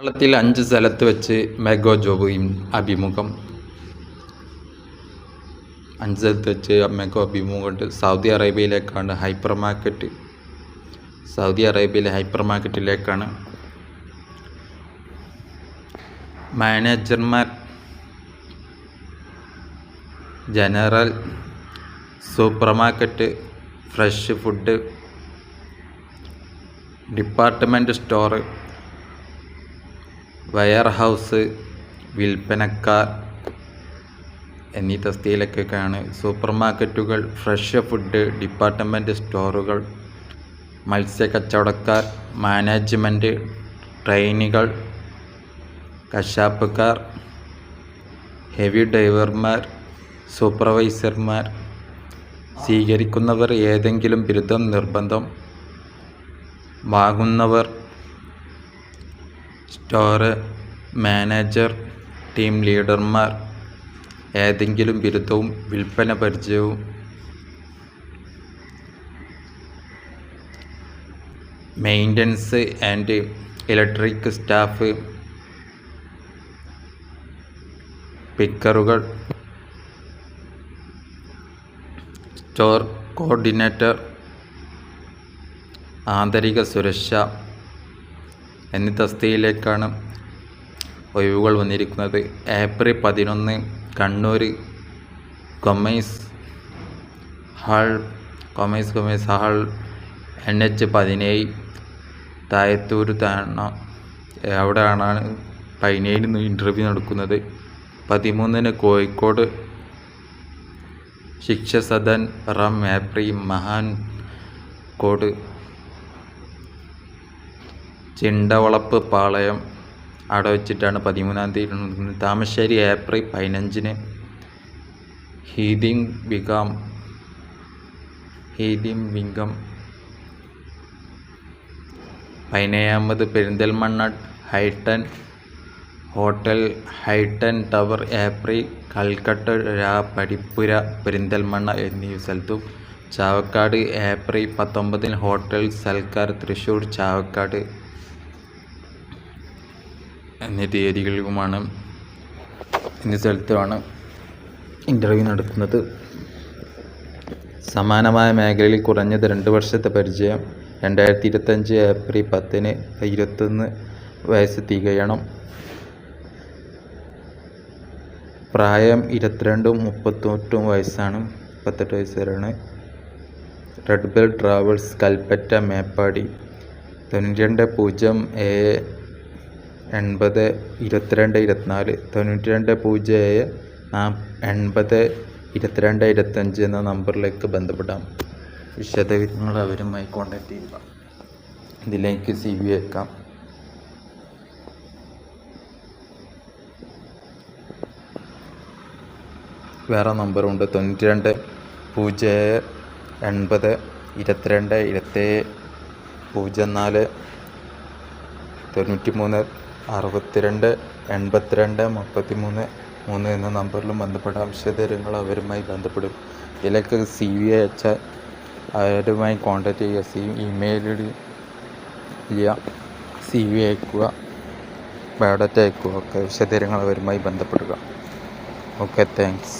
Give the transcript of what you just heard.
കേരളത്തിൽ 5 സ്ഥലത്ത് വെച്ച് മെഗാ ജോബ് അഭിമുഖം. 5 സ്ഥലത്ത് വെച്ച് മെഗാ അഭിമുഖമുണ്ട്. സൗദി അറേബ്യയിലേക്കാണ് സൗദി അറേബ്യയിലെ ഹൈപ്പർ മാർക്കറ്റിലേക്കാണ്. മാനേജർമാർ, general, super market, fresh food, department store, warehouse, വിൽപ്പനക്കാർ എന്നീ തസ്തികയിലേക്കൊക്കെയാണ്. സൂപ്പർ മാർക്കറ്റുകൾ, ഫ്രഷ് ഫുഡ്, ഡിപ്പാർട്ട്മെൻറ്റ് സ്റ്റോറുകൾ, മത്സ്യക്കച്ചവടക്കാർ, മാനേജ്മെൻറ്റ്, ട്രെയിനികൾ, കശാപ്പുകാർ, ഹെവി ഡ്രൈവർമാർ, സൂപ്പർവൈസർമാർ. സ്വീകരിക്കുന്നവർ ഏതെങ്കിലും ബിരുദം നിർബന്ധം. വാങ്ങുന്നവർ സ്റ്റോർ മാനേജർ, ടീം ലീഡർമാർ, ഏതെങ്കിലും ബിരുദവും വിൽപ്പന പരിചയവും. മെയിൻ്റനൻസ് ആൻഡ് ഇലക്ട്രിക് സ്റ്റാഫ്, പിക്കറുകൾ, സ്റ്റോർ കോർഡിനേറ്റർ, ആന്തരിക സുരക്ഷ എന്നീ തസ്തികയിലേക്കാണ് ഒഴിവുകൾ വന്നിരിക്കുന്നത്. April 11 Kannur commerce hall NH17 Thayathur അവിടെയാണ് 17 ഇൻ്റർവ്യൂ നടക്കുന്നത്. 13 കോഴിക്കോട് ശിക്ഷസദൻ റം ഏപ്രിൽ മഹാൻകോട് ചിണ്ടവളപ്പ് പാളയം അവിടെ വെച്ചിട്ടാണ് 13-ാം തീയതി. താമരശ്ശേരി ഏപ്രിൽ 15 ഹീദിം വിംഗം. 17 Perinthalmanna Highton hotel Highton tower April Calcutta Padippura Perinthalmanna എന്നീ സ്ഥലത്തും. ചാവക്കാട് ഏപ്രിൽ 19 ഹോട്ടൽ സൽക്കാർ തൃശ്ശൂർ ചാവക്കാട് എന്നീ തീയതികളിലുമാണ് എന്നീ സ്ഥലത്തുമാണ് ഇൻ്റർവ്യൂ നടക്കുന്നത്. സമാനമായ മേഖലയിൽ കുറഞ്ഞത് 2 വർഷത്തെ പരിചയം. 2025 ഏപ്രിൽ 10 21 വയസ്സ് തികയണം. പ്രായം 22-ഉം 38-ഉം വയസ്സാണ്. 38 വയസ്സ് വരെയാണ്. Red bell travels Kalpetta Meppadi 9207 80 22 24 9207 80 22 25 എന്ന നമ്പറിലേക്ക് ബന്ധപ്പെടാം. വിശദവിവരങ്ങൾ അവരുമായി കോൺടാക്ട് ചെയ്യുക. ഇതിലേക്ക് CV അയക്കാം. വേറെ നമ്പറുണ്ട് 92 07 80 22 27 04 93 62 82 33 3 എന്ന നമ്പറിലും ബന്ധപ്പെടാം. വിശദവിവരങ്ങൾ അവരുമായി ബന്ധപ്പെടും. ഇതിലേക്ക് CV അയച്ചാൽ അവരുമായി കോൺടാക്ട് ചെയ്യുക. ഇമെയിലിൽ CV അയക്കുക, ബയോഡാറ്റ അയക്കുക. വിശദവിവരങ്ങൾ അവരുമായി ബന്ധപ്പെടുക. Okay, thanks.